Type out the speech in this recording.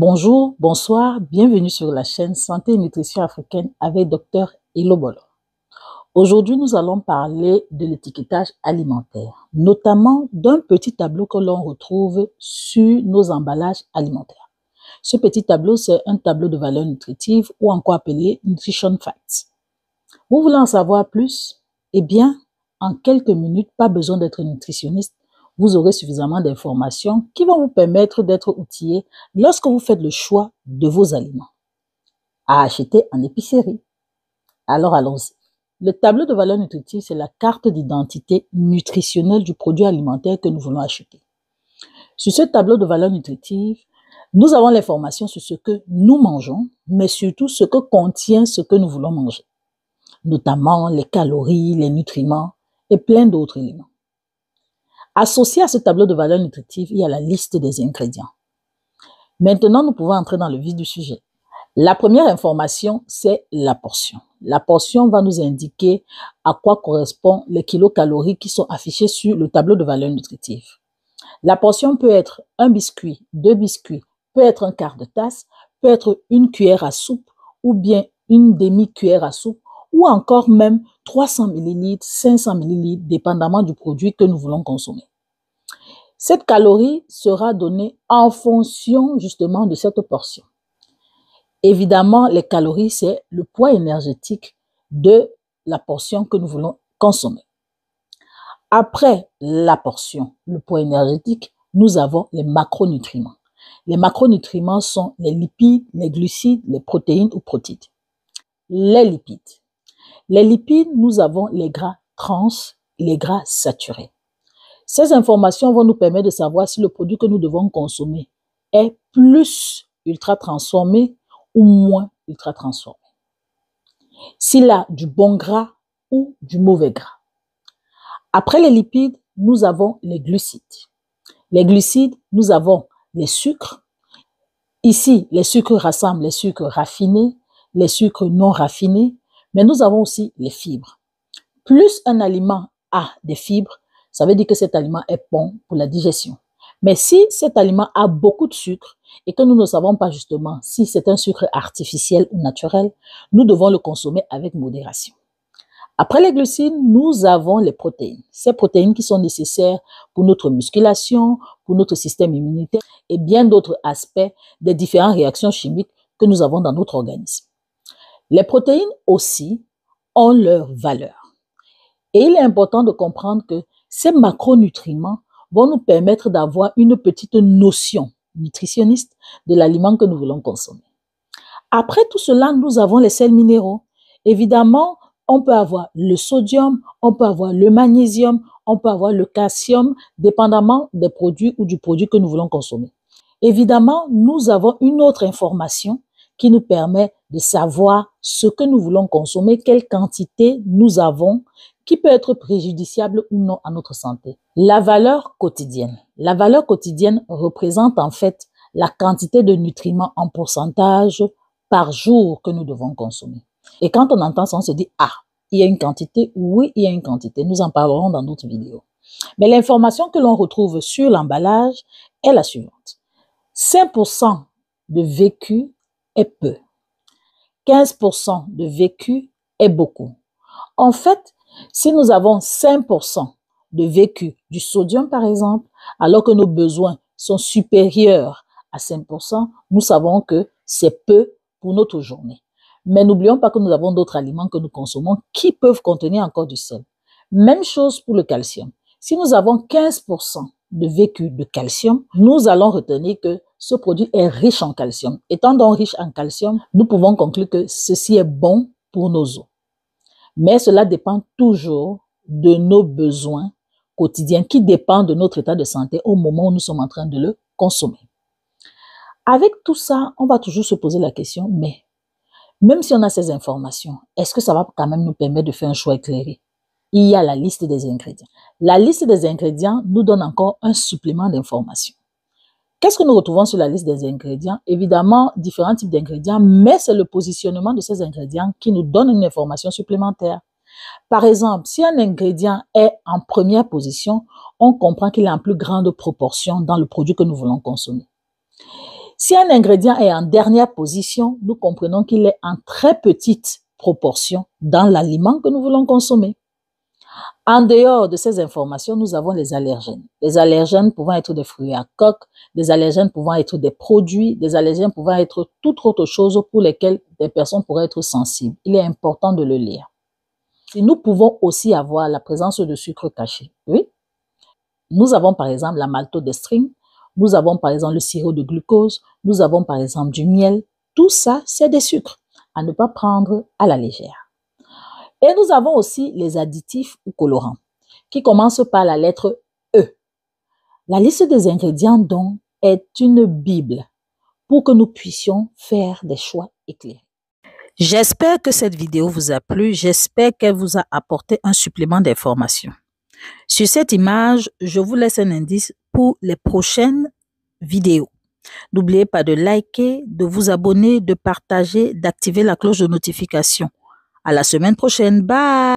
Bonjour, bonsoir, bienvenue sur la chaîne Santé et Nutrition Africaine avec Dr Elo Bolo. Aujourd'hui, nous allons parler de l'étiquetage alimentaire, notamment d'un petit tableau que l'on retrouve sur nos emballages alimentaires. Ce petit tableau, c'est un tableau de valeur nutritive ou encore appelé Nutrition Facts. Vous voulez en savoir plus? Eh bien, en quelques minutes, pas besoin d'être nutritionniste, vous aurez suffisamment d'informations qui vont vous permettre d'être outillés lorsque vous faites le choix de vos aliments à acheter en épicerie. Alors allons-y. Le tableau de valeur nutritive, c'est la carte d'identité nutritionnelle du produit alimentaire que nous voulons acheter. Sur ce tableau de valeur nutritive, nous avons l'information sur ce que nous mangeons, mais surtout ce que contient ce que nous voulons manger, notamment les calories, les nutriments et plein d'autres éléments. Associé à ce tableau de valeur nutritive, il y a la liste des ingrédients. Maintenant, nous pouvons entrer dans le vif du sujet. La première information, c'est la portion. La portion va nous indiquer à quoi correspondent les kilocalories qui sont affichées sur le tableau de valeur nutritive. La portion peut être un biscuit, 2 biscuits, peut être un quart de tasse, peut être une cuillère à soupe ou bien une demi-cuillère à soupe ou encore même 300 ml, 500 ml, dépendamment du produit que nous voulons consommer. Cette calorie sera donnée en fonction justement de cette portion. Évidemment, les calories, c'est le poids énergétique de la portion que nous voulons consommer. Après la portion, le poids énergétique, nous avons les macronutriments. Les macronutriments sont les lipides, les glucides, les protéines ou protides. Les lipides. Les lipides, nous avons les gras trans, les gras saturés. Ces informations vont nous permettre de savoir si le produit que nous devons consommer est plus ultra transformé ou moins ultra transformé. S'il a du bon gras ou du mauvais gras. Après les lipides, nous avons les glucides. Les glucides, nous avons les sucres. Ici, les sucres rassemblent les sucres raffinés, les sucres non raffinés, mais nous avons aussi les fibres. Plus un aliment a des fibres, ça veut dire que cet aliment est bon pour la digestion. Mais si cet aliment a beaucoup de sucre et que nous ne savons pas justement si c'est un sucre artificiel ou naturel, nous devons le consommer avec modération. Après les glucides, nous avons les protéines. Ces protéines qui sont nécessaires pour notre musculation, pour notre système immunitaire et bien d'autres aspects des différentes réactions chimiques que nous avons dans notre organisme. Les protéines aussi ont leur valeur. Et il est important de comprendre que ces macronutriments vont nous permettre d'avoir une petite notion nutritionniste de l'aliment que nous voulons consommer. Après tout cela, nous avons les sels minéraux. Évidemment, on peut avoir le sodium, on peut avoir le magnésium, on peut avoir le calcium, dépendamment des produits ou du produit que nous voulons consommer. Évidemment, nous avons une autre information qui nous permet de savoir ce que nous voulons consommer, quelle quantité nous avons, qui peut être préjudiciable ou non à notre santé. La valeur quotidienne. La valeur quotidienne représente en fait la quantité de nutriments en pourcentage par jour que nous devons consommer. Et quand on entend ça, on se dit, ah, il y a une quantité, oui, il y a une quantité. Nous en parlerons dans d'autres vidéos. Mais l'information que l'on retrouve sur l'emballage est la suivante. 5% de vécu est peu. 15% de vécu est beaucoup. En fait, si nous avons 5% de vécu du sodium, par exemple, alors que nos besoins sont supérieurs à 5%, nous savons que c'est peu pour notre journée. Mais n'oublions pas que nous avons d'autres aliments que nous consommons qui peuvent contenir encore du sel. Même chose pour le calcium. Si nous avons 15% de vécu de calcium, nous allons retenir que ce produit est riche en calcium. Étant donc riche en calcium, nous pouvons conclure que ceci est bon pour nos os. Mais cela dépend toujours de nos besoins quotidiens qui dépendent de notre état de santé au moment où nous sommes en train de le consommer. Avec tout ça, on va toujours se poser la question, mais même si on a ces informations, est-ce que ça va quand même nous permettre de faire un choix éclairé? Il y a la liste des ingrédients. La liste des ingrédients nous donne encore un supplément d'informations. Qu'est-ce que nous retrouvons sur la liste des ingrédients? Évidemment, différents types d'ingrédients, mais c'est le positionnement de ces ingrédients qui nous donne une information supplémentaire. Par exemple, si un ingrédient est en première position, on comprend qu'il est en plus grande proportion dans le produit que nous voulons consommer. Si un ingrédient est en dernière position, nous comprenons qu'il est en très petite proportion dans l'aliment que nous voulons consommer. En dehors de ces informations, nous avons les allergènes. Les allergènes pouvant être des fruits à coque, des allergènes pouvant être des produits, des allergènes pouvant être toute autre chose pour lesquelles des personnes pourraient être sensibles. Il est important de le lire. Et nous pouvons aussi avoir la présence de sucre caché. Oui. Nous avons par exemple la maltodextrine, nous avons par exemple le sirop de glucose, nous avons par exemple du miel. Tout ça, c'est des sucres à ne pas prendre à la légère. Et nous avons aussi les additifs ou colorants qui commencent par la lettre E. La liste des ingrédients donc est une bible pour que nous puissions faire des choix éclairés. J'espère que cette vidéo vous a plu, j'espère qu'elle vous a apporté un supplément d'information. Sur cette image, je vous laisse un indice pour les prochaines vidéos. N'oubliez pas de liker, de vous abonner, de partager, d'activer la cloche de notification. À la semaine prochaine. Bye!